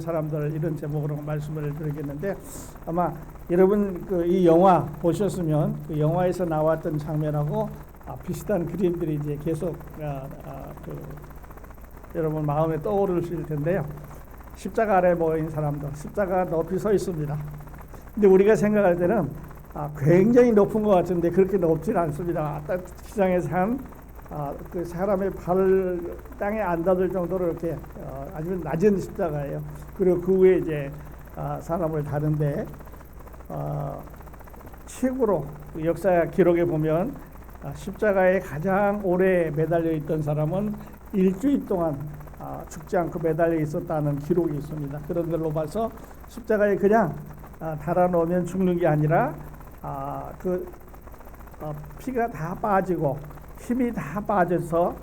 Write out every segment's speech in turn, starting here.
사람들 이런 제목으로 말씀을 드리겠는데 아마 여러분 이 영화 보셨으면 그 영화에서 나왔던 장면하고 비슷한 그림들이 이제 계속 여러분 마음에 떠오르실 텐데요. 십자가 아래 모인 사람들, 십자가 높이 서 있습니다. 근데 우리가 생각할 때는 굉장히 높은 것 같은데 그렇게 높지는 않습니다. 시장에서 그 사람의 발을 땅에 안 닿을 정도로 이렇게 아주 낮은 십자가예요. 그리고 그 위에 이제 사람을 다는데 최고로 역사 기록에 보면 십자가에 가장 오래 매달려 있던 사람은 일주일 동안 죽지 않고 매달려 있었다는 기록이 있습니다. 그런 걸로 봐서 십자가에 그냥 달아놓으면 죽는 게 아니라 피가 다 빠지고 힘이 다 빠져서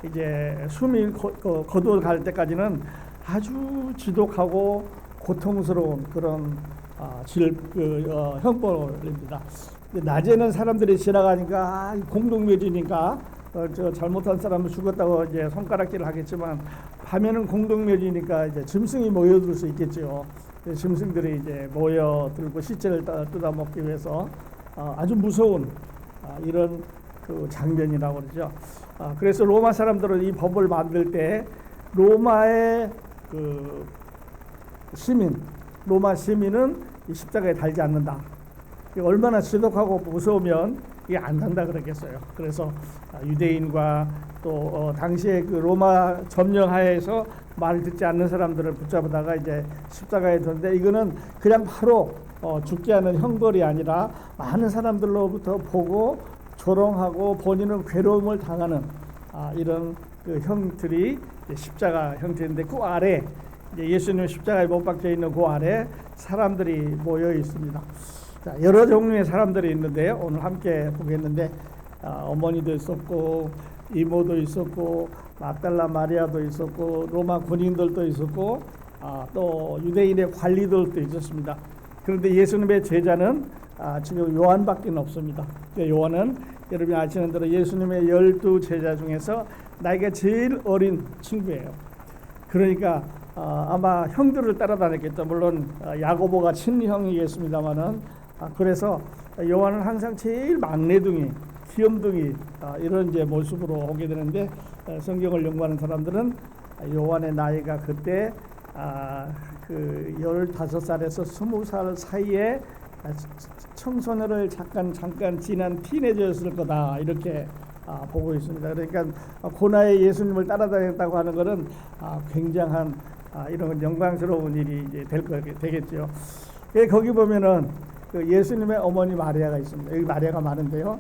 이제 숨이 거두어갈 때까지는 아주 지독하고 고통스러운 그런 형벌입니다. 낮에는 사람들이 지나가니까 공동묘지니까 저 잘못한 사람은 죽었다고 이제 손가락질을 하겠지만 밤에는 공동묘지니까 이제 짐승이 모여들 수 있겠죠. 짐승들이 이제 모여들고 시체를 뜯어먹기 위해서 아주 무서운 이런 그 장면이라고 그러죠. 그래서 로마 사람들은 이 법을 만들 때 로마의 그 로마 시민은 이 십자가에 달지 않는다. 얼마나 지독하고 무서우면 이게 안 된다 그러겠어요. 그래서 유대인과 또 당시에 그 로마 점령하에서 말을 듣지 않는 사람들을 붙잡다가 이제 십자가에 뒀는데 이거는 그냥 바로 죽게 하는 형벌이 아니라 많은 사람들로부터 보고 조롱하고 본인은 괴로움을 당하는 이런 그 형들이 십자가 형태인데 그 아래 예수님 십자가에 못 박혀 있는 그 아래 사람들이 모여 있습니다. 자, 여러 종류의 사람들이 있는데요. 오늘 함께 보겠는데 어머니도 있었고 이모도 있었고 막달라 마리아도 있었고 로마 군인들도 있었고 또 유대인의 관리들도 있었습니다. 그런데 예수님의 제자는 지금 요한밖에 없습니다. 요한은 여러분이 아시는 대로 예수님의 12 제자 중에서 나이가 제일 어린 친구예요. 그러니까 아마 형들을 따라다녔겠죠. 물론 야고보가 친형이겠습니다만은 그래서 요한은 항상 제일 막내둥이, 귀염둥이 이런 이제 모습으로 오게 되는데 성경을 연구하는 사람들은 요한의 나이가 그때 그 15살에서 20살 사이에 청소년을 잠깐 지난 티네저였을 거다 이렇게 보고 있습니다. 그러니까 고나의 예수님을 따라다녔다고 하는 것은 굉장한 이런 영광스러운 일이 이제 되겠죠. 거기 보면은 그 예수님의 어머니 마리아가 있습니다. 여기 마리아가 많은데요.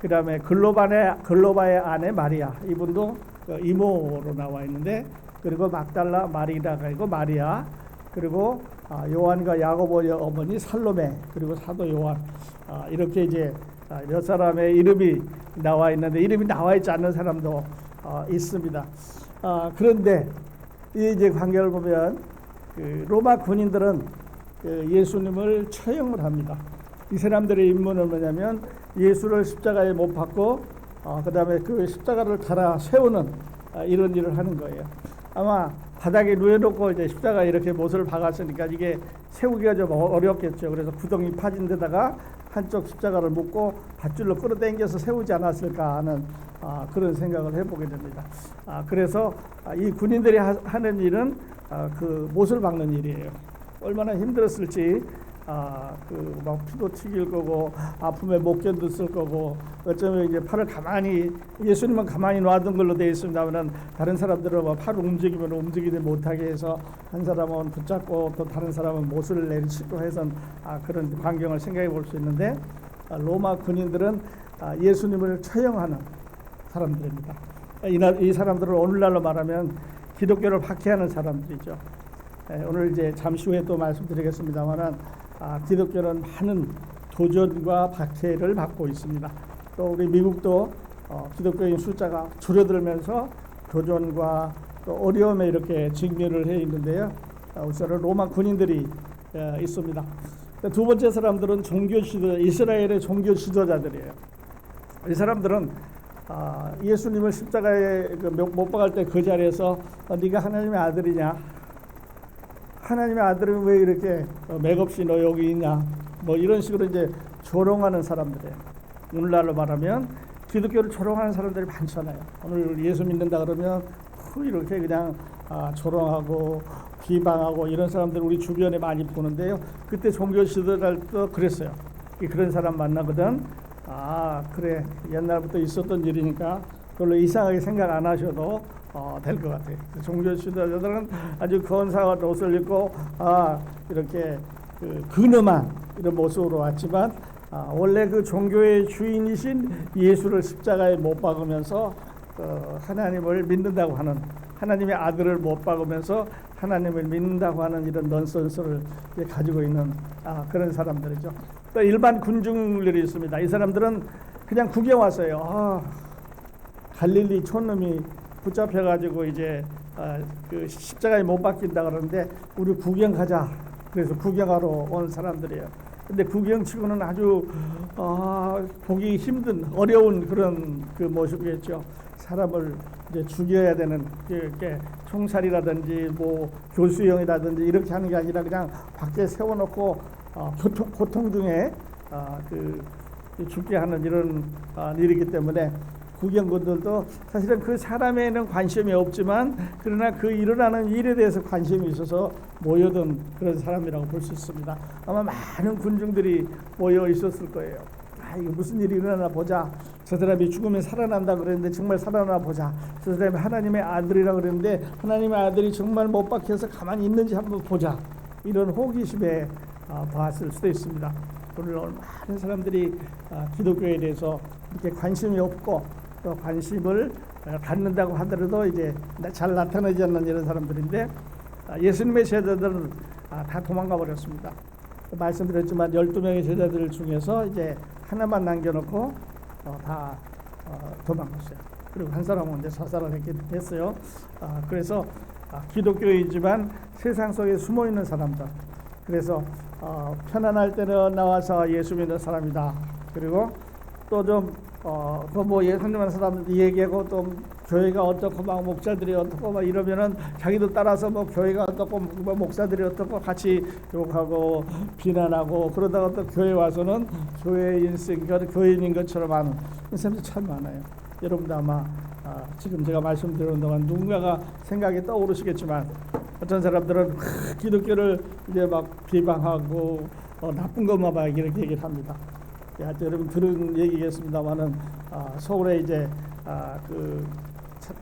그 다음에 글로바의 아내 마리아 이분도 이모로 나와 있는데 그리고 막달라 마리다가 있고 마리아 그리고 요한과 야고보의 어머니 살로메 그리고 사도 요한 이렇게 이제 몇 사람의 이름이 나와 있는데 이름이 나와 있지 않는 사람도 있습니다. 그런데 이 이제 관계를 보면 그 로마 군인들은 예수님을 처형을 합니다. 이 사람들의 임무는 뭐냐면 예수를 십자가에 못 박고 그 다음에 그 십자가를 달아 세우는 이런 일을 하는 거예요. 아마 바닥에 누워놓고 이제 십자가 이렇게 못을 박았으니까 이게 세우기가 좀 어렵겠죠. 그래서 구덩이 파진 데다가 한쪽 십자가를 묶고 밧줄로 끌어당겨서 세우지 않았을까 하는 그런 생각을 해보게 됩니다. 그래서 이 군인들이 하는 일은 그 못을 박는 일이에요. 얼마나 힘들었을지 막 피도 튀길 거고 아픔에 못 견뎠을 거고 어쩌면 이제 팔을 가만히 예수님은 가만히 놔둔 걸로 되어 있습니다만 다른 사람들은 뭐 팔을 움직이면 움직이지 못하게 해서 한 사람은 붙잡고 또 다른 사람은 못을 내리치고 해서 그런 광경을 생각해 볼 수 있는데 로마 군인들은 예수님을 처형하는 사람들입니다. 이 사람들은 오늘날로 말하면 기독교를 박해하는 사람들이죠. 오늘 이제 잠시 후에 또 말씀드리겠습니다만은 기독교는 많은 도전과 박해를 받고 있습니다. 또 우리 미국도 기독교인 숫자가 줄어들면서 도전과 또 어려움에 이렇게 직면을 해 있는데요. 우선은 로마 군인들이 있습니다. 두 번째 사람들은 이스라엘의 종교 지도자들이에요. 이 사람들은 예수님을 십자가에 못 박을 때 그 자리에서 네가 하나님의 아들이냐 하나님의 아들은 왜 이렇게 맥없이 너 여기 있냐, 뭐 이런 식으로 이제 조롱하는 사람들이에요. 오늘날로 말하면 기독교를 조롱하는 사람들이 많잖아요. 오늘 예수 믿는다 그러면 이렇게 그냥 조롱하고 비방하고 이런 사람들 우리 주변에 많이 보는데요. 그때 종교 시대할 때 그랬어요. 그런 사람 만나거든. 그래, 옛날부터 있었던 일이니까 별로 이상하게 생각 안 하셔도 될 것 같아요. 종교 지도자들은 아주 건사한 옷을 입고 이렇게 근엄한 이런 모습으로 왔지만 원래 그 종교의 주인이신 예수를 십자가에 못 박으면서 하나님을 믿는다고 하는, 하나님의 아들을 못 박으면서 하나님을 믿는다고 하는 이런 넌센스를 가지고 있는 그런 사람들이죠. 또 일반 군중들이 있습니다. 이 사람들은 그냥 구경 왔어요. 갈릴리 촌놈이 붙잡혀가지고 이제 그 십자가에 못 박힌다 그러는데 우리 구경 가자. 그래서 구경하러 온 사람들이에요. 근데 구경치고는 아주 보기 힘든 어려운 그런 그 모습이었죠. 사람을 이제 죽여야 되는 이렇게 총살이라든지 뭐 교수형이라든지 이렇게 하는 게 아니라 그냥 밖에 세워놓고 고통 중에 죽게 하는 이런 일이기 때문에 구경꾼들도 사실은 그 사람에는 관심이 없지만 그러나 그 일어나는 일에 대해서 관심이 있어서 모여든 그런 사람이라고 볼 수 있습니다. 아마 많은 군중들이 모여 있었을 거예요. 이거 무슨 일이 일어나나 보자. 저 사람이 죽으면 살아난다 그랬는데 정말 살아나 보자. 저 사람이 하나님의 아들이라 그랬는데 하나님의 아들이 정말 못 박혀서 가만히 있는지 한번 보자. 이런 호기심에 봤을 수도 있습니다. 오늘 많은 사람들이 기독교에 대해서 이렇게 관심이 없고 또 관심을 갖는다고 하더라도 이제 잘 나타나지 않는 이런 사람들인데 예수님의 제자들은 다 도망가 버렸습니다. 말씀드렸지만 12명의 제자들 중에서 이제 하나만 남겨놓고 다 도망갔어요. 그리고 한 사람은 이제 사살을 했게 됐어요. 그래서 기독교이지만 세상 속에 숨어 있는 사람들. 그래서 편안할 때는 나와서 예수 믿는 사람이다. 그리고 또 좀 뭐 예수님하는 사람들 얘기하고 또 교회가 어떻고 막 목사들이 어떻고 막 이러면은 자기도 따라서 뭐 교회가 어떻고 뭐 목사들이 어떻고 같이 욕하고 비난하고 그러다가 또 교회 와서는 교회인인 것처럼 하는 사람들이 참 많아요. 여러분도 아마 지금 제가 말씀드리는 동안 누군가가 생각이 떠오르시겠지만 어떤 사람들은 기독교를 이제 막 비방하고 나쁜 것만 막 이렇게 얘기를 합니다. 여러분 들은 얘기겠습니다만은 서울에 이제 그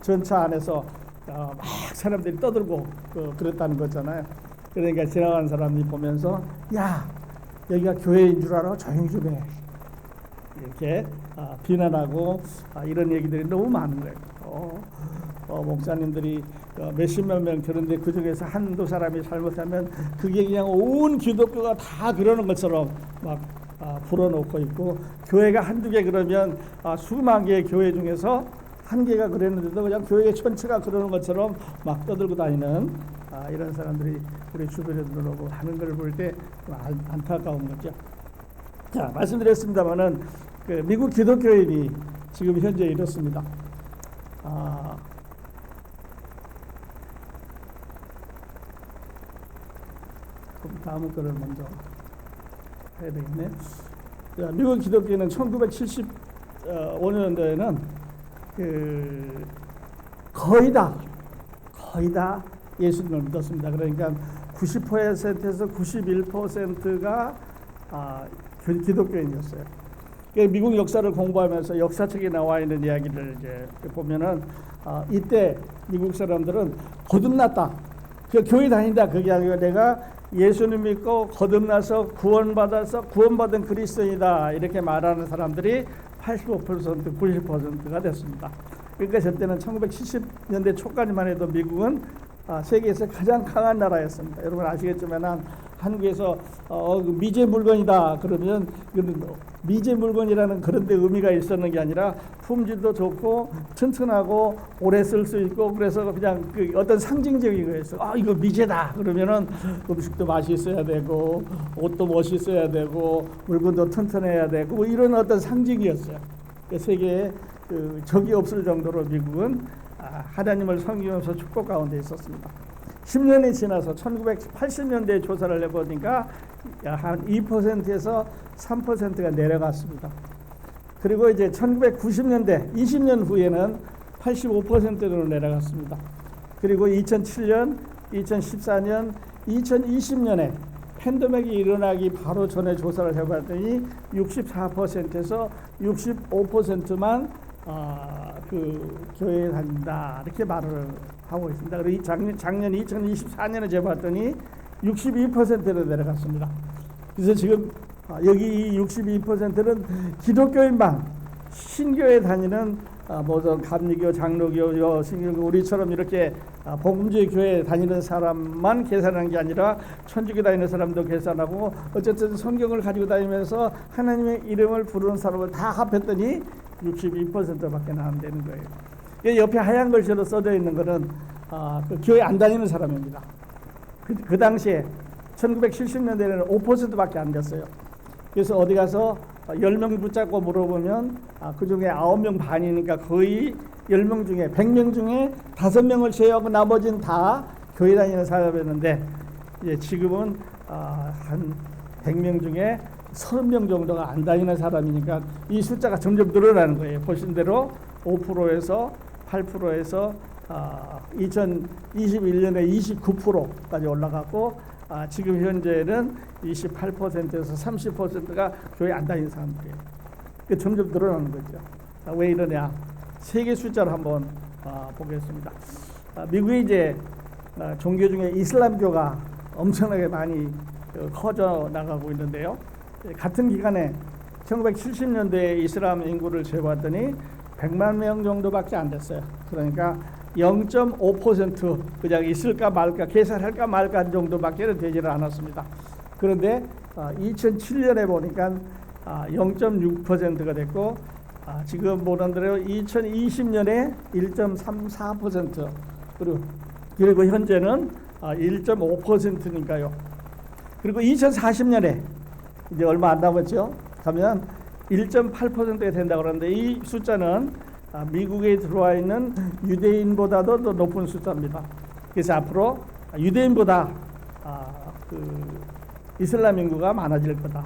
전차 안에서 막 사람들이 떠들고 그랬다는 거잖아요. 그러니까 지나가는 사람이 보면서 야 여기가 교회인 줄 알아? 조용히 좀 해. 이렇게 비난하고 이런 얘기들이 너무 많은 거예요. 목사님들이 몇십만 명 들었는데 그 중에서 한두 사람이 잘못하면 그게 그냥 온 기독교가 다 그러는 것처럼 막 불어넣고 있고 교회가 한두 개 그러면 수만 개의 교회 중에서 한 개가 그랬는데도 그냥 교회 전체가 그러는 것처럼 막 떠들고 다니는 이런 사람들이 우리 주변에 들어오고 하는 걸 볼 때 안타까운 거죠. 자, 말씀드렸습니다마는 그 미국 기독교인이 지금 현재 이렇습니다. 다음 거를 먼저 해야 되겠네. 미국 기독교는 1975년도에는 거의 다 예수님을 믿었습니다. 그러니까 90%에서 91%가 기독교인이었어요. 미국 역사를 공부하면서 역사책에 나와 있는 이야기를 이제 보면은 이때 미국 사람들은 거듭났다. 교회 다닌다. 그게 아니고 내가 예수님 믿고 거듭나서 구원받아서 구원받은 그리스도인이다 이렇게 말하는 사람들이 85% 90%가 됐습니다. 그러니까 저때는 1970년대 초까지만 해도 미국은 세계에서 가장 강한 나라였습니다. 여러분 아시겠지만 한국에서 미제 물건이다 그러면 미제 물건이라는 그런 데 의미가 있었는 게 아니라 품질도 좋고 튼튼하고 오래 쓸 수 있고 그래서 그냥 그 어떤 상징적인 거였어요. 이거 미제다 그러면은 음식도 맛있어야 되고 옷도 멋있어야 되고 물건도 튼튼해야 되고 뭐 이런 어떤 상징이었어요. 세계에 적이 없을 정도로 미국은 하나님을 섬기면서 축복 가운데 있었습니다. 10년이 지나서 1980년대에 조사를 해보니까 한 2%에서 3%가 내려갔습니다. 그리고 이제 1990년대 20년 후에는 85%로 내려갔습니다. 그리고 2007년, 2014년, 2020년에 팬데믹이 일어나기 바로 전에 조사를 해봤더니 64%에서 65%만 그 교회에 다닌다 이렇게 말을 하고 있습니다. 그리고 작년 2024년에 재봤더니 62%로 내려갔습니다. 그래서 지금 여기 이 62%는 기독교인만 신교에 다니는 뭐든 감리교, 장로교, 신교교 우리처럼 이렇게 복음주의 교회에 다니는 사람만 계산하는 게 아니라 천주교 다니는 사람도 계산하고 어쨌든 성경을 가지고 다니면서 하나님의 이름을 부르는 사람을 다 합했더니 62%밖에 안 되는 거예요. 옆에 하얀 글씨로 써져 있는 것은 그 교회 안 다니는 사람입니다. 그 당시에 1970년대에는 5%밖에 안 됐어요. 그래서 어디 가서 10명 붙잡고 물어보면 그 중에 9명 반이니까 거의 10명 중에 100명 중에 5명을 제외하고 나머지는 다 교회 다니는 사람이었는데 지금은 한 100명 중에 30명 정도가 안 다니는 사람이니까 이 숫자가 점점 늘어나는 거예요. 보신 대로 5%에서 8%에서 2021년에 29%까지 올라갔고 지금 현재는 28%에서 30%가 교회 안 다니는 사람들이에요. 점점 늘어나는 거죠. 왜 이러냐? 세계 숫자를 한번 보겠습니다. 미국이 이제 종교 중에 이슬람교가 엄청나게 많이 커져 나가고 있는데요. 같은 기간에 1970년대에 이슬람 인구를 재봤더니 100만 명 정도밖에 안 됐어요. 그러니까 0.5% 그냥 있을까 말까 계산할까 말까 정도밖에 되지를 않았습니다. 그런데 2007년에 보니까 0.6%가 됐고 지금 보는 대로 2020년에 1.34% 그리고 현재는 1.5%니까요. 그리고 2040년에 이제 얼마 안 남았죠. 가면 1.8%가 된다고 그러는데 이 숫자는 미국에 들어와 있는 유대인보다도 더 높은 숫자입니다. 그래서 앞으로 유대인보다 이슬람 인구가 많아질 거다.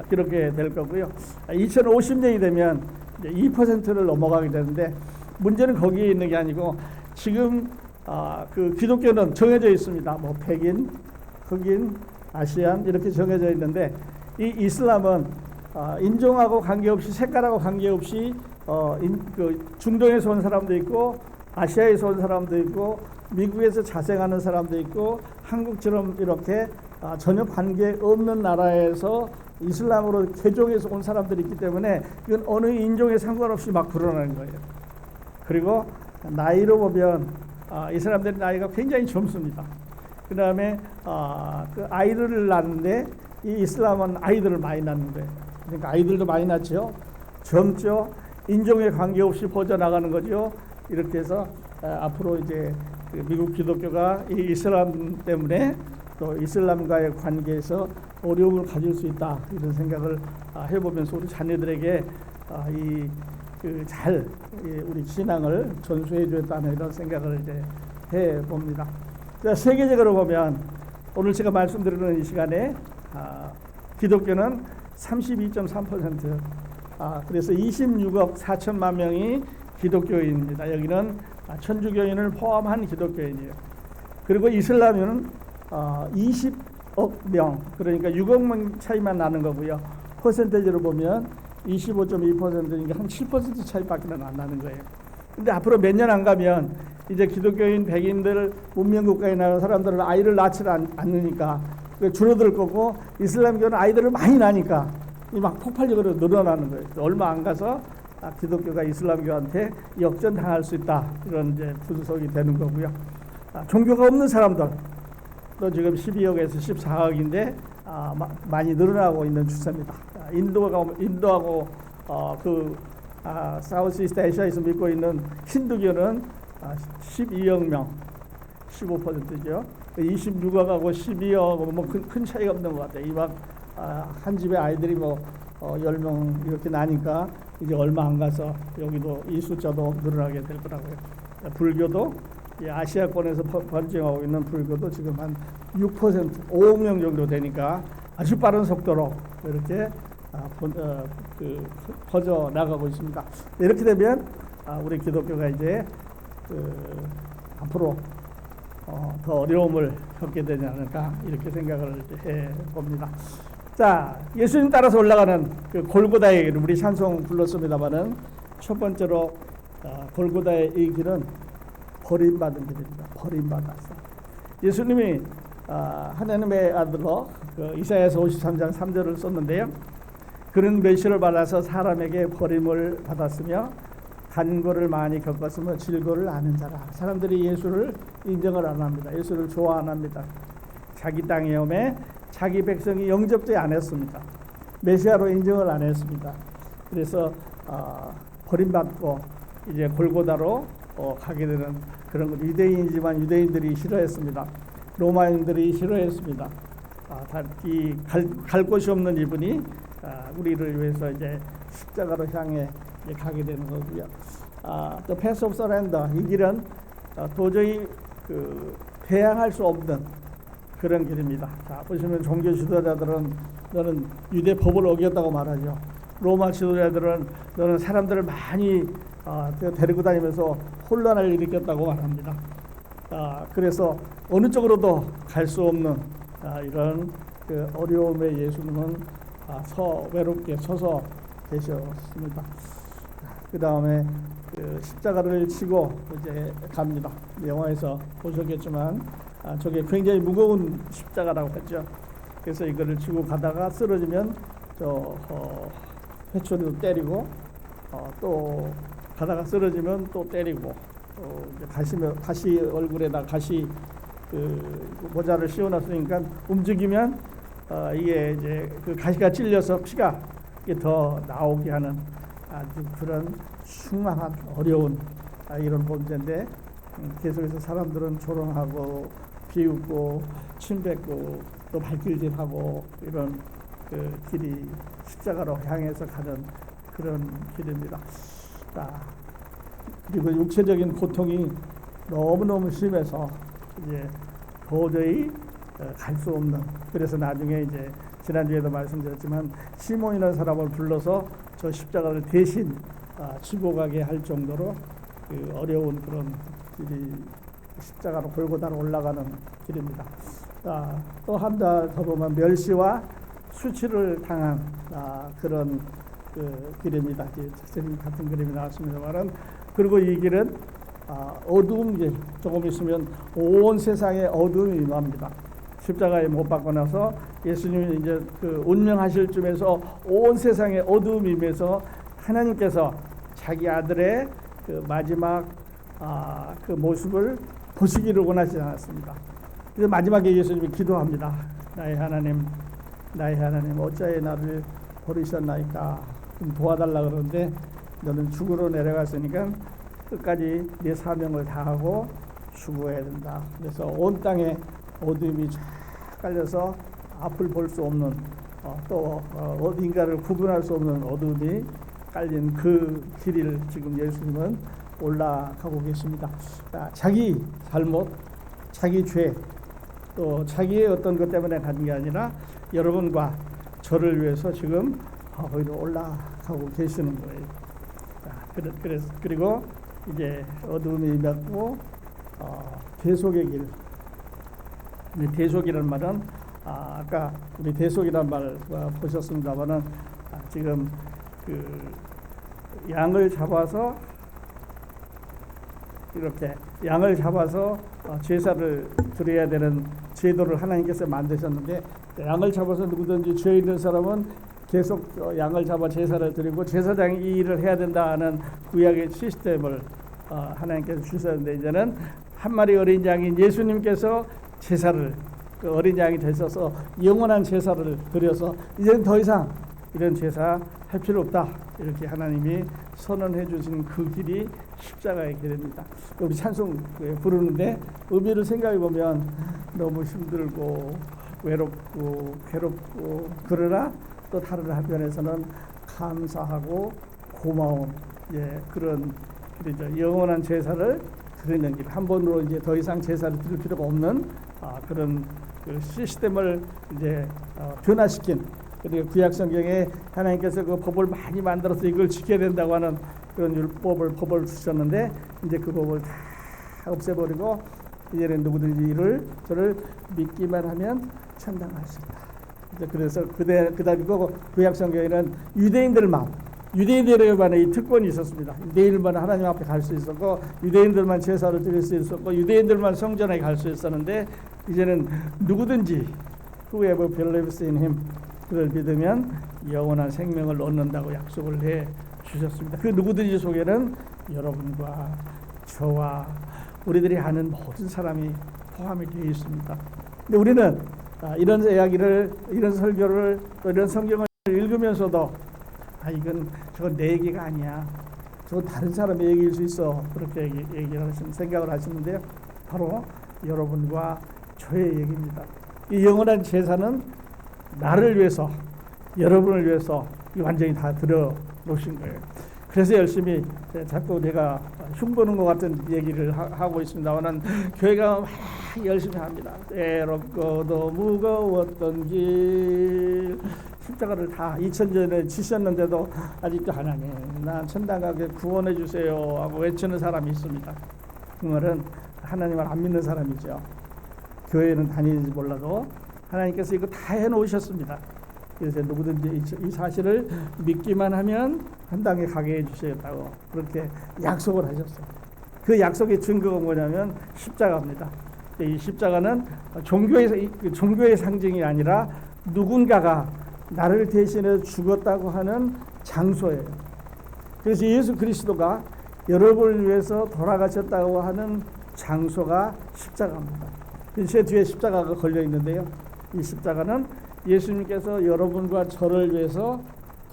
그렇게 될 거고요. 2050년이 되면 2%를 넘어가게 되는데 문제는 거기에 있는 게 아니고 지금 그 기독교는 정해져 있습니다. 뭐 백인, 흑인, 아시안 이렇게 정해져 있는데 이 이슬람은 인종하고 관계없이 색깔하고 관계없이 그 중동에서 온 사람도 있고 아시아에서 온 사람도 있고 미국에서 자생하는 사람도 있고 한국처럼 이렇게 전혀 관계없는 나라에서 이슬람으로 개종해서 온 사람들이 있기 때문에 이건 어느 인종에 상관없이 막 불어나는 거예요. 그리고 나이로 보면 이 사람들의 나이가 굉장히 젊습니다. 그 다음에 그 아이들을 낳는데 이 이슬람은 아이들을 많이 낳는 거예요. 그러니까 아이들도 많이 낳죠. 젊죠. 인종에 관계없이 퍼져나가는 거죠. 이렇게 해서 앞으로 이제 미국 기독교가 이 이슬람 때문에 또 이슬람과의 관계에서 어려움을 가질 수 있다 이런 생각을 해보면서 우리 자녀들에게 잘 우리 신앙을 전수해 줬다는 이런 생각을 이제 해봅니다. 세계적으로 보면 오늘 제가 말씀드리는 이 시간에 기독교는 32.3%, 그래서 26억 4천만 명이 기독교인입니다. 여기는 천주교인을 포함한 기독교인이에요. 그리고 이슬람교는 20억 명, 그러니까 6억 명 차이만 나는 거고요. 퍼센테이지로 보면 25.2%니까 한 7% 차이밖에 안 나는 거예요. 근데 앞으로 몇 년 안 가면 이제 기독교인 백인들 문명국가에 나가는 사람들은 아이를 낳지 않으니까 줄어들 거고 이슬람교는 아이들을 많이 낳으니까 막 폭발적으로 늘어나는 거예요. 얼마 안 가서 기독교가 이슬람교한테 역전당할 수 있다 이런 이제 분석이 되는 거고요. 종교가 없는 사람들 또 지금 12억에서 14억인데 많이 늘어나고 있는 추세입니다. 인도하고 사우스 이스트 아시아에서 믿고 있는 힌두교는 12억 명, 15%죠. 26억하고 12억 뭐 큰 차이가 없는 것 같아요. 이막 한 집에 아이들이 뭐 10명 이렇게 나니까 이제 얼마 안 가서 여기도 이 숫자도 늘어나게 될 거라고요. 불교도 이 아시아권에서 번증하고 있는 불교도 지금 한 6%, 5억 명 정도 되니까 아주 빠른 속도로 이렇게 퍼져 나가고 있습니다. 이렇게 되면 우리 기독교가 이제 앞으로 더 어려움을 겪게 되지 않을까 이렇게 생각을 해 봅니다. 자, 예수님 따라서 올라가는 그 골고다의 길, 우리 찬송 불렀습니다마는 첫 번째로 골고다의 이 길은 버림받은 길입니다. 버림받았어. 예수님이 하나님의 아들로 이사야서 53장 3절을 썼는데요. 그는 멸시를 받아서 사람에게 버림을 받았으며 간고를 많이 겪었으며 질고를 아는 자라. 사람들이 예수를 인정을 안 합니다. 예수를 좋아 안 합니다. 자기 땅에 오매 자기 백성이 영접지 안 했습니다. 메시아로 인정을 안 했습니다. 그래서 버림받고 이제 골고다로 가게 되는 그런 것. 유대인이지만 유대인들이 싫어했습니다. 로마인들이 싫어했습니다. 갈 곳이 없는 이분이 우리를 위해서 이제 십자가로 향해 가게 되는 거고요. 또 패스 오브 서렌더, 이 길은 도저히 대항할 수 없는 그런 길입니다. 자, 보시면 종교 지도자들은 너는 유대 법을 어겼다고 말하죠. 로마 지도자들은 너는 사람들을 많이 데리고 다니면서 혼란을 일으켰다고 말합니다. 그래서 어느 쪽으로도 갈 수 없는 이런 어려움에 예수님은 외롭게 서서 계셨습니다. 그 다음에 십자가를 치고 이제 갑니다. 영화에서 보셨겠지만 저게 굉장히 무거운 십자가라고 하죠. 그래서 이거를 치고 가다가 쓰러지면 회초리도 때리고 또 가다가 쓰러지면 또 때리고 가시 얼굴에다 가시 모자를 씌워놨으니까 움직이면 이게 이제 그 가시가 찔려서 피가 더 나오게 하는 아주 그런 흉악한 어려운 이런 범죄인데 계속해서 사람들은 조롱하고 비웃고 침뱉고 또 발길질하고 이런 길이 십자가로 향해서 가는 그런 길입니다. 그리고 육체적인 고통이 너무너무 심해서 이제 도저히 갈 수 없는, 그래서 나중에 이제 지난주에도 말씀드렸지만 시몬이라는 사람을 불러서 저 십자가를 대신 치고 가게 할 정도로 어려운 그런 길이 십자가로 골고다로 올라가는 길입니다. 또 한 달 더 보면 멸시와 수치를 당한 그런 길입니다. 선생님 같은 그림이 나왔습니다만은, 그리고 이 길은 어두운 길, 조금 있으면 온 세상에 어두움이 임합니다. 십자가에 못 박고 나서 예수님이 이제 운명하실 쯤에서 온 세상에 어두움이 임해서 하나님께서 자기 아들의 마지막 그 모습을 보시기를 원하지 않았습니다. 그래서 마지막에 예수님이 기도합니다. 나의 하나님 어찌하여 나를 버리셨나이까. 좀 도와달라 그러는데 너는 죽으러 내려갔으니까 끝까지 내 사명을 다하고 죽어야 된다. 그래서 온 땅에 어둠이 쫙 깔려서 앞을 볼 수 없는 또 어딘가를 구분할 수 없는 어둠이 깔린 그 길을 지금 예수님은 올라가고 계십니다. 자기 잘못, 자기 죄, 또 자기의 어떤 것 때문에 가는 게 아니라 여러분과 저를 위해서 지금 거기로 올라가고 계시는 거예요. 그리고 이제 어둠이 임했고 대속의 길. 대속이라는 말은 아까 우리 대속이라는 말 보셨습니다만은 지금 양을 잡아서 이렇게 양을 잡아서 제사를 드려야 되는 제도를 하나님께서 만드셨는데, 양을 잡아서 누구든지 죄 있는 사람은 계속 양을 잡아 제사를 드리고 제사장이 이 일을 해야 된다는 구약의 시스템을 하나님께서 주셨는데, 이제는 한 마리 어린 양인 예수님께서 제사를 어린 양이 되셔서 영원한 제사를 드려서 이제는 더 이상 이런 제사 할 필요 없다, 이렇게 하나님이 선언해 주신 그 길이 십자가의 길입니다. 우리 찬송 부르는데 의미를 생각해 보면 너무 힘들고 외롭고 괴롭고, 그러나 또 다른 한편에서는 감사하고 고마운 그런 길이죠. 영원한 제사를 드리는 길, 한 번으로 이제 더 이상 제사를 드릴 필요가 없는 그런 그 시스템을 이제 변화시킨, 그리고 구약 성경에 하나님께서 그 법을 많이 만들어서 이걸 지켜야 된다고 하는 그런 법을 주셨는데 이제 그 법을 다 없애버리고 이제는 누구든지 저를 믿기만 하면 천당 갈 수 있다. 그래서 그다음에 구약 성경에는 유대인들에게만 이 특권이 있었습니다. 유대인들만 하나님 앞에 갈 수 있었고, 유대인들만 제사를 드릴 수 있었고, 유대인들만 성전에 갈 수 있었는데, 이제는 누구든지 whoever believes in him, 그를 믿으면 영원한 생명을 얻는다고 약속을 해 주셨습니다. 그 누구든지 속에는 여러분과 저와 우리들이 아는 모든 사람이 포함이 되어 있습니다. 근데 우리는 이런 이야기를, 이런 설교를, 또 이런 성경을 읽으면서도 저건 내 얘기가 아니야, 저건 다른 사람의 얘기일 수 있어, 그렇게 생각을 하시는데 바로 여러분과 저의 얘기입니다. 이 영원한 제사는 나를 위해서, 여러분을 위해서 완전히 다 들어 놓으신 거예요. 그래서 열심히, 자꾸 내가 흉보는 것 같은 얘기를 하고 있습니다만, 교회가 막 열심히 합니다. 애롭고도 무거웠던 길, 십자가를 다 2000년에 지셨는데도 아직도 하나님, 나 천당 가게 구원해 주세요 하고 외치는 사람이 있습니다. 그 말은 하나님을 안 믿는 사람이죠. 교회는 다니는지 몰라도 하나님께서 이거 다 해놓으셨습니다. 그래서 누구든지 이 사실을 믿기만 하면 천당에 가게 해주시겠다고 그렇게 약속을 하셨어요. 그 약속의 증거가 뭐냐면 십자가입니다. 이 십자가는 종교의 상징이 아니라 누군가가 나를 대신해 죽었다고 하는 장소예요. 그래서 예수 그리스도가 여러분을 위해서 돌아가셨다고 하는 장소가 십자가입니다. 제 뒤에 십자가가 걸려 있는데요. 이 십자가는 예수님께서 여러분과 저를 위해서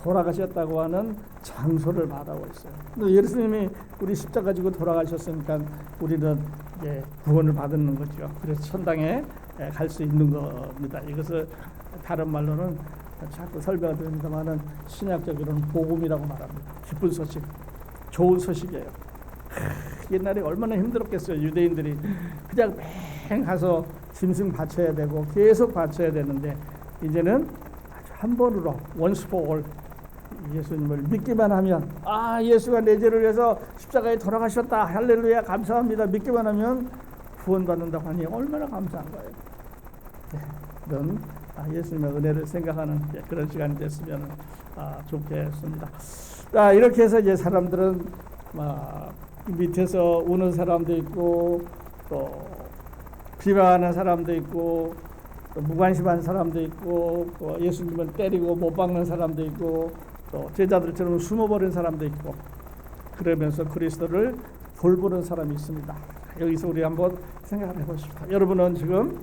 돌아가셨다고 하는 장소를 말하고 있어요. 예수님이 우리 십자가 지고 돌아가셨으니까 우리는 이제 구원을 받는 거죠. 그래서 천당에 갈 수 있는 겁니다. 이것을 다른 말로는 자꾸 설명을 드립니다만은 신약적으로는 복음이라고 말합니다. 기쁜 소식, 좋은 소식이에요. 옛날에 얼마나 힘들었겠어요. 유대인들이 그냥 맹 가서 짐승 바쳐야 되고 계속 바쳐야 되는데, 이제는 아주 한 번으로 once for all 예수님을 믿기만 하면, 예수가 내 죄를 위해서 십자가에 돌아가셨다, 할렐루야, 감사합니다, 믿기만 하면 구원받는다고 하니 얼마나 감사한 거예요. 그런 예수님의 은혜를 생각하는 그런 시간이 됐으면 좋겠습니다. 이렇게 해서 이제 사람들은 밑에서 우는 사람도 있고, 또 비방하는 사람도 있고, 또 무관심한 사람도 있고, 또 예수님을 때리고 못 박는 사람도 있고, 또 제자들처럼 숨어버린 사람도 있고, 그러면서 그리스도를 돌보는 사람이 있습니다. 여기서 우리 한번 생각을 해보십시다. 여러분은 지금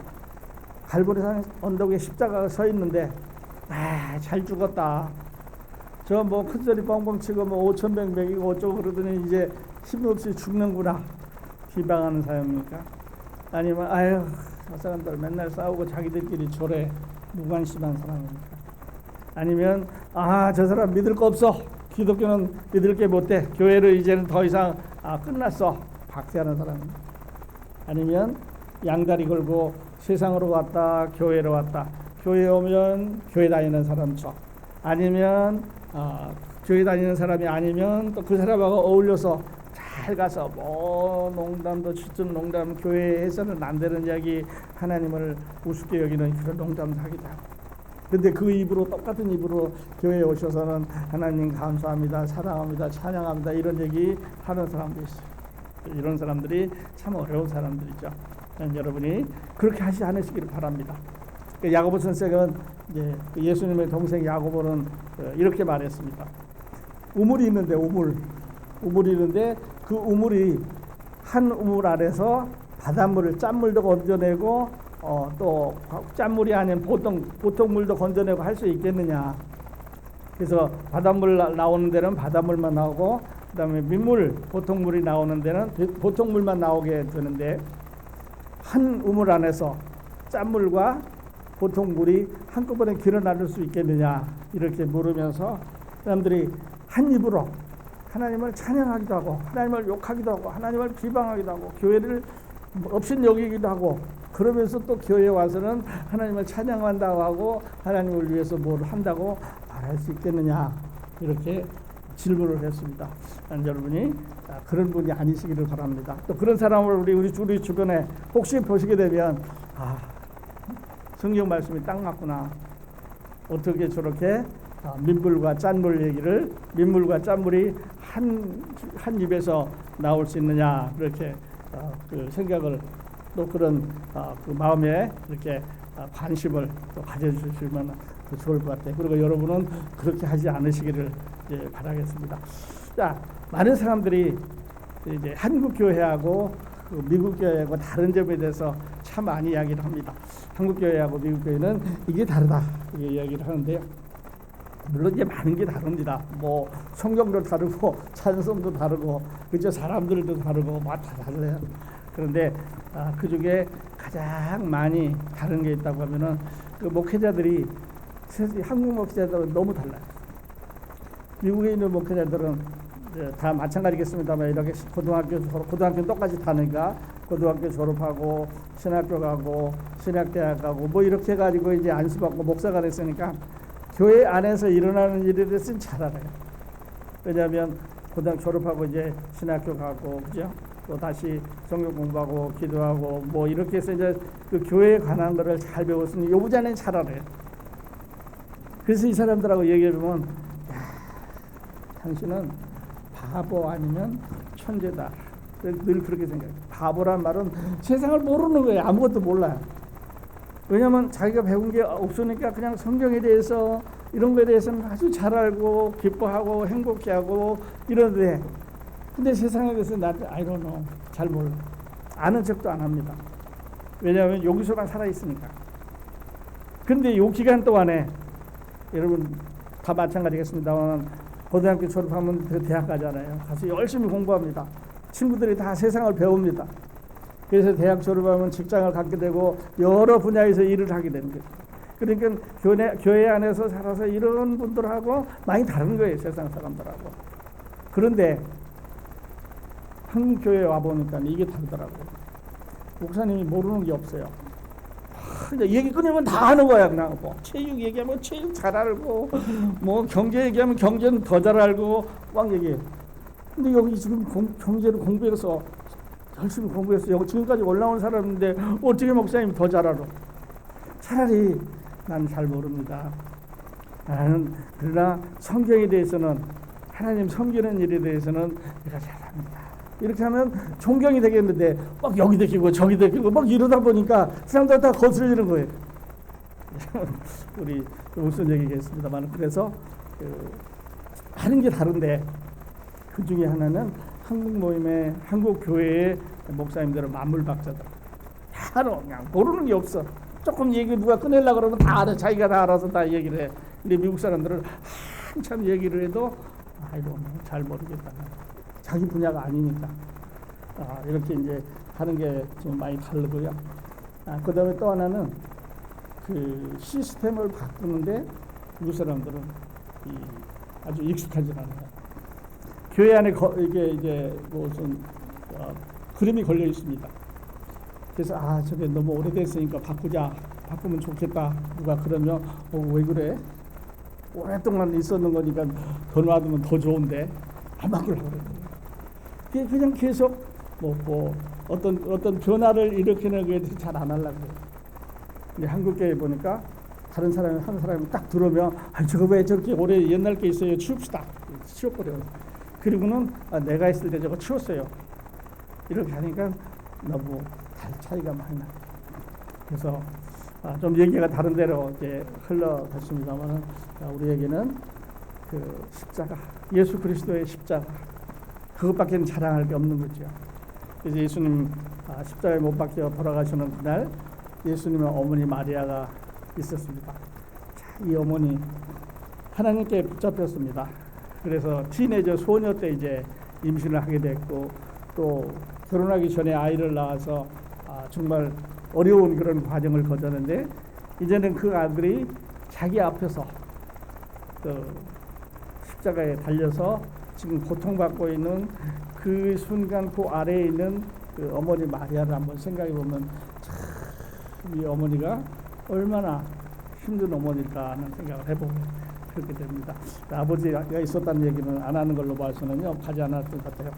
갈보리산 언덕에 십자가가 서 있는데, 잘 죽었다, 저 뭐 큰소리 뻥뻥 치고 뭐 5,100 먹이고 어쩌고 그러더니 이제 힘없이 죽는구나, 비방하는 사람입니까? 아니면 저 사람들 맨날 싸우고 자기들끼리 조래, 무관심한 사람입니까? 아니면 저 사람 믿을 거 없어, 기독교는 믿을 게 못돼, 교회를 이제는 더 이상 끝났어, 박해하는 사람입니까? 아니면 양다리 걸고 세상으로 왔다 교회로 왔다, 교회 오면 교회 다니는 사람 척, 아니면 교회 다니는 사람이 아니면 또 그 사람하고 어울려서 잘 가서 뭐 농담도 치든 농담, 교회에서는 안 되는 이야기, 하나님을 우습게 여기는 그런 농담도 하기도 하고, 근데 그 입으로, 똑같은 입으로 교회에 오셔서는 하나님 감사합니다, 사랑합니다, 찬양합니다, 이런 얘기 하는 사람도 있어요. 이런 사람들이 참 어려운 사람들이죠. 여러분이 그렇게 하지 않으시기를 바랍니다. 야고보 선생은 예수님의 동생 야고보는 이렇게 말했습니다. 우물이 있는데, 우물이 있는데 그 우물이 한 우물 안에서 바닷물을, 짠물도 건져내고 또 짠물이 아닌 보통 물도 건져내고 할 수 있겠느냐. 그래서 바닷물 나오는 데는 바닷물만 나오고, 그다음에 민물, 보통 물이 나오는 데는 보통 물만 나오게 되는데, 한 우물 안에서 짠물과 보통 물이 한꺼번에 길어 나를 수 있겠느냐, 이렇게 물으면서 사람들이 한 하나님을 찬양하기도 하고 하나님을 욕하기도 하고 하나님을 비방하기도 하고 교회를 업신여기기도 하고 그러면서 또 교회에 와서는 하나님을 찬양한다고 하고 하나님을 위해서 뭘 한다고 말할 수 있겠느냐 이렇게 질문을 했습니다. 여러분이 그런 분이 아니시기를 바랍니다. 또 그런 사람을 우리 주변에 혹시 보시게 되면 성경 말씀이 딱 맞구나. 어떻게 저렇게 민물과 짠물 얘기를 민물과 짠물이 한 입에서 나올 수 있느냐 그렇게 그 생각을 또 그런 그 마음에 이렇게 관심을 또 가져주시면 좋을 것 같아요. 그리고 여러분은 그렇게 하지 않으시기를 바라겠습니다. 자, 많은 사람들이 이제 한국 교회하고 그 미국 교회하고 다른 점에 대해서 참 많이 이야기를 합니다. 한국 교회하고 미국 교회는 이게 다르다 이게 이야기를 하는데요. 물론 이제 많은 게 다릅니다. 뭐 성경도 다르고 찬송도 다르고 그죠 사람들도 다르고 다 달라요. 그런데 그 중에 가장 많이 다른 게 있다고 하면은 그 목회자들이 한국 목회자들은 너무 달라요. 미국에 있는 목회자들은 다 마찬가지겠습니다만 이렇게 고등학교 똑같이 다니까 고등학교 졸업하고 신학교 가고 신학대학 가고 뭐 이렇게 해가지고 이제 안수받고 목사가 됐으니까 교회 안에서 일어나는 일에 대해서는 잘 알아요. 왜냐하면 고등학교 졸업하고 이제 신학교 가고 그죠? 또 다시 성경 공부하고 기도하고 뭐 이렇게 해서 이제 그 교회에 관한 거를 잘 배웠으니 요부자는 잘 알아요. 그래서 이 사람들하고 얘기해보면 당신은 바보 아니면 천재다. 늘 그렇게 생각해요. 바보란 말은 세상을 모르는 거예요. 아무것도 몰라요. 왜냐하면 자기가 배운 게 없으니까 그냥 성경에 대해서 이런 거에 대해서는 아주 잘 알고 기뻐하고 행복해하고 이러는데 근데 세상에 대해서 나한테 I don't know. 잘 몰라. 아는 척도 안 합니다. 왜냐하면 여기서만 살아있으니까. 그런데 이 기간 동안에 여러분 다 마찬가지겠습니다만 고등학교 졸업하면 대학 가잖아요. 가서 열심히 공부합니다. 친구들이 다 세상을 배웁니다. 그래서 대학 졸업하면 직장을 갖게 되고 여러 분야에서 일을 하게 되는 거죠. 그러니까 교회 안에서 살아서 이런 분들하고 많이 다른 거예요. 세상 사람들하고. 그런데 한국 교회에 와보니까 이게 다르더라고요. 목사님이 모르는 게 없어요. 얘기 끊으면 다 하는 거야. 그냥 뭐 체육 얘기하면 체육 잘 알고 뭐 경제 얘기하면 경제는 더 잘 알고 막 얘기해. 근데 여기 지금 경제를 공부해서 열심히 공부해서 여기 지금까지 올라온 사람인데 어떻게 목사님이 더 잘 알아? 차라리 난 잘 모릅니다. 나는 그러나 성경에 대해서는 하나님 섬기는 일에 대해서는 내가 잘합니다. 이렇게 하면 존경이 되겠는데 막 여기도 끼고 저기도 끼고 막 이러다 보니까 사람들 다 거슬리는 거예요. 우리 무슨 얘기겠습니다만 그래서 하는 게 다른데 그 중에 하나는 한국 교회의 목사님들은 만물박자다. 다 알아. 그냥 모르는 게 없어. 조금 얘기 누가 꺼내려고 그러면 다 알아. 자기가 다 알아서 다 얘기를 해. 근데 미국 사람들은 한참 얘기를 해도 아이고 잘 모르겠다. 자기 분야가 아니니까 이렇게 이제 하는 게 좀 많이 다르고요. 그 다음에 또 하나는 그 시스템을 바꾸는데 미국 사람들은 아주 익숙하지 않아요. 교회 안에 이게 이제 무슨 그림이 걸려 있습니다. 그래서 저게 너무 오래됐으니까 바꾸면 좋겠다. 누가 그러면 왜 그래? 오랫동안 있었는 거니까 더 놔두면 더 좋은데 안 바꾸려고 그래요. 그냥 계속 뭐 어떤 변화를 일으키는 거에 대해서 잘 안 하려고 해요. 근데 한국 교회 보니까 한 사람이 딱 들어오면 저거 왜 저렇게 오래 옛날 게 있어요. 치웁시다. 치워버려요. 그리고는 내가 있을 때 저거 치웠어요. 이렇게 하니까 너무 차이가 많이 나요. 그래서 좀 얘기가 다른 데로 이제 흘러갔습니다만은 우리에게는 그 십자가, 예수 그리스도의 십자가 그것밖에는 자랑할 게 없는 거죠. 그래서 예수님 십자가에 못 박혀 돌아가시는 그날 예수님의 어머니 마리아가 있었습니다. 이 어머니 하나님께 붙잡혔습니다. 그래서 티네저 소녀 때 이제 임신을 하게 됐고 또 결혼하기 전에 아이를 낳아서 정말 어려운 그런 과정을 거쳤는데 이제는 그 아들이 자기 앞에서 그 십자가에 달려서 지금 고통받고 있는 그 순간 그 아래에 있는 그 어머니 마리아를 한번 생각해 보면 참 이 어머니가 얼마나 힘든 어머니일까 하는 생각을 해보고 그렇게 됩니다. 아버지가 있었다는 얘기는 안 하는 걸로 봐서는요 하지 않았을 것 같아요.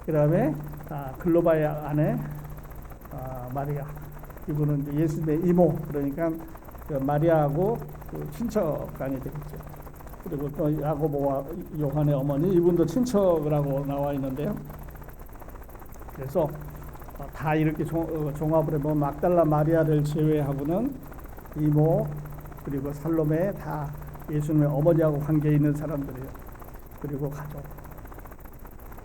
그 다음에 글로바의 아내 마리아, 이분은 이제 예수님의 이모, 그러니까 그 마리아하고 그 친척간이 되겠죠. 그리고 또 야고보와 요한의 어머니, 이분도 친척이라고 나와 있는데요. 그래서 다 이렇게 종합을 해보면 막달라 마리아를 제외하고는 이모 그리고 살로메 다 예수님의 어머니하고 관계 있는 사람들이에요. 그리고 가족,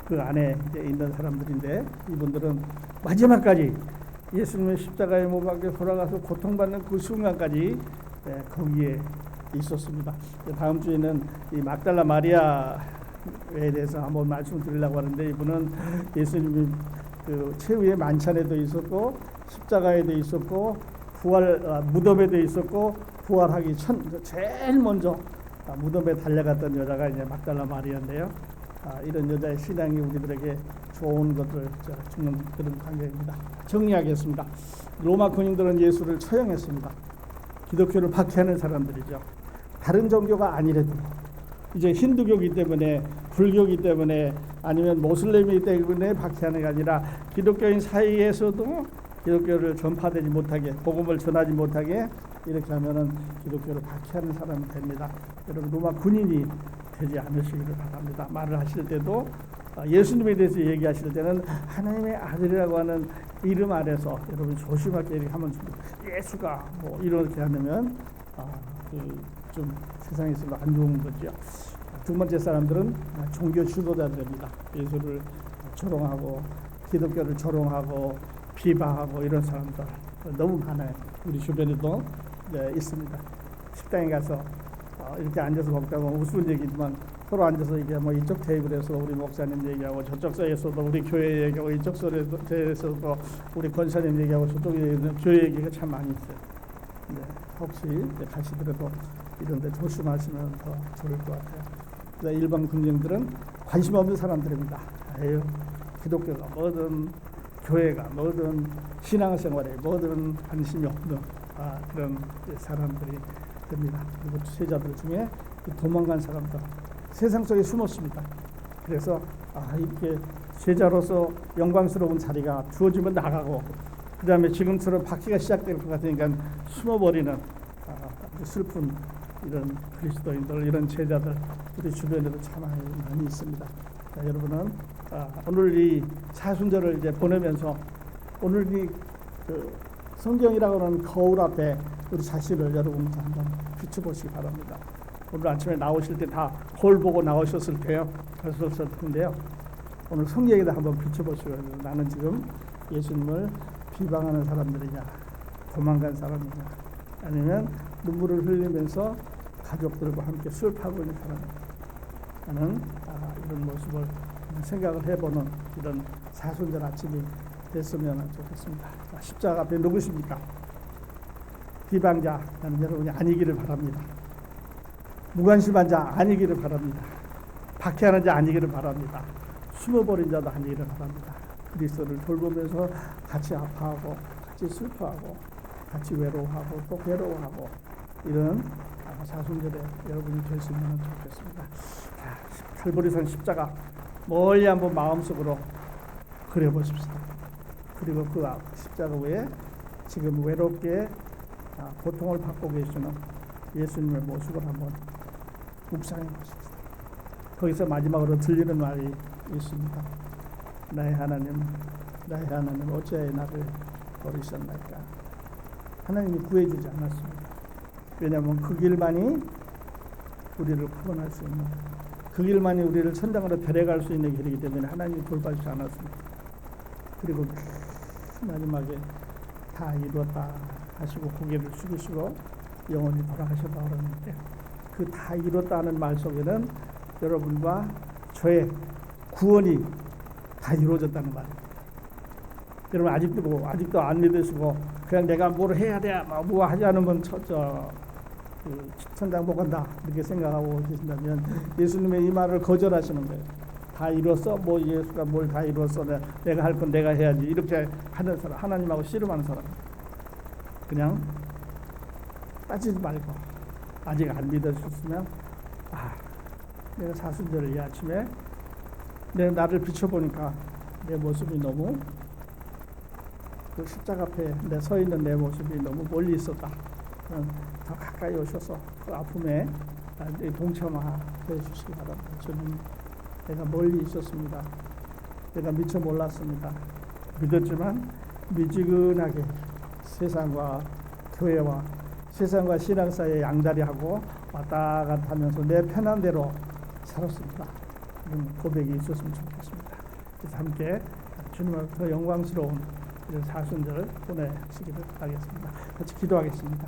그 안에 이제 있는 사람들인데, 이분들은 마지막까지 예수님의 십자가에 못 박혀 돌아가서 고통받는 그 순간까지 거기에 있었습니다. 다음 주에는 이 막달라 마리아에 대해서 한번 말씀드리려고 하는데, 이분은 예수님이 그 최후의 만찬에도 있었고 십자가에도 있었고 무덤에도 있었고 부활하기 제일 먼저 무덤에 달려갔던 여자가 이제 막달라 마리아인데요. 이런 여자의 신앙이 우리들에게 좋은 것을 주는 그런 관계입니다. 정리하겠습니다. 로마 군인들은 예수를 처형했습니다. 기독교를 박해하는 사람들이죠. 다른 종교가 아니래도, 이제 힌두교이기 때문에, 불교이기 때문에, 아니면 모슬림이기 때문에 박해하는 게 아니라 기독교인 사이에서도 기독교를 전파되지 못하게, 복음을 전하지 못하게 이렇게 하면은 기독교를 박해하는 사람이 됩니다. 여러분, 로마 군인이 되지 않으시기를 바랍니다. 말을 하실 때도 예수님에 대해서 얘기하실 때는 하나님의 아들이라고 하는 이름 아래서 여러분 조심하게 이렇게 하면 예수가 뭐 이렇게 하면 좀 세상에서 안 좋은 거죠. 두 번째 사람들은 종교 지도자들입니다. 예수를 조롱하고 기독교를 조롱하고 비방하고 이런 사람들 너무 많아요. 우리 주변에도 있습니다. 식당에 가서 이렇게 앉아서 먹다가 우스운 얘기지만 서로 앉아서 이게 뭐 이쪽 테이블에서 우리 목사님 얘기하고 저쪽 서에서도 우리 교회 얘기하고 이쪽 서에서도 우리 권사님 얘기하고 저쪽 교회 얘기가 참 많이 있어요. 네, 혹시 가시더라도 이런데 조심하시면 더 좋을 것 같아요. 일반 군중들은 관심 없는 사람들입니다. 에휴, 기독교가 뭐든 교회가 뭐든 신앙생활에 뭐든 관심이 없는 그런 사람들이 됩니다. 그리고 제자들 중에 도망간 사람들 세상 속에 숨었습니다. 그래서 이렇게 제자로서 영광스러운 자리가 주어지면 나가고, 그 다음에 지금처럼 박해가 시작될 것 같으니까 숨어버리는 슬픈 이런 그리스도인들, 이런 제자들 우리 주변에도 참 많이 있습니다. 자, 여러분은 오늘 이 사순절을 이제 보내면서 오늘 이 성경이라고 하는 거울 앞에 우리 자신을 여러분 한번 비춰보시기 바랍니다. 오늘 아침에 나오실 때 다 거울 보고 나오셨을 때요. 그랬을 텐데요. 오늘 성경에다 한번 비춰보시고, 나는 지금 예수님을 비방하는 사람들이냐, 도망간 사람이냐, 아니면 눈물을 흘리면서 가족들과 함께 슬퍼하고 있는 사람이냐, 하는 이런 모습을 생각을 해보는 이런 사순절 아침이 됐으면 좋겠습니다. 십자가 앞에 누구십니까? 비방자는 여러분이 아니기를 바랍니다. 무관심한 자 아니기를 바랍니다. 박해하는 자 아니기를 바랍니다. 숨어버린 자도 아니기를 바랍니다. 그리스도를 돌보면서 같이 아파하고 같이 슬퍼하고 같이 외로워하고 또 괴로워하고 이런 사순절에 여러분이 될 수 있으면 좋겠습니다. 칼보리산 십자가 멀리 한번 마음속으로 그려보십시다. 그리고 그 십자가 위에 지금 외롭게 고통을 받고 계시는 예수님의 모습을 한번 묵상해 보십시다. 거기서 마지막으로 들리는 말이 있습니다. 나의 하나님, 나의 하나님, 어찌하여 나를 버리셨나이까. 하나님이 구해주지 않았습니다. 왜냐하면 그 길만이 우리를 구원할 수 있는, 그 길만이 우리를 천당으로 데려갈 수 있는 길이기 때문에 하나님이 돌봐주지 않았습니다. 그리고 마지막에 다 이루었다 하시고 고개를 숙이시고 영원히 돌아가셨다 그러는데, 그 다 이뤘다 하는 말 속에는 여러분과 저의 구원이 다 이루어졌다는 말입니다. 여러분 아직도 안 믿으시고 그냥 내가 뭘 해야 돼, 뭐 하지 않으면 천당 못 간다 이렇게 생각하고 계신다면 예수님의 이 말을 거절하시는 거예요. 다 이뤘어? 뭐 예수가 뭘 다 이뤘어? 내가 할 건 내가 해야지. 이렇게 하는 사람, 하나님하고 씨름하는 사람. 그냥 빠지지 말고 아직 안 믿어주셨으면 내가 사순절을 이 아침에 내가 나를 비춰보니까 내 모습이 너무 그 십자가 앞에 내 서 있는 내 모습이 너무 멀리 있었다. 더 가까이 오셔서 그 아픔에 동참해 주시기 바랍니다. 저는 내가 멀리 있었습니다. 내가 미처 몰랐습니다. 믿었지만 미지근하게 세상과 교회와 세상과 신앙 사이에 양다리하고 왔다 갔다 하면서 내 편한 대로 살았습니다. 이런 고백이 있었으면 좋겠습니다. 그래서 함께 주님 앞에 더 영광스러운 이런 사순절을 보내시기를 바라겠습니다. 같이 기도하겠습니다.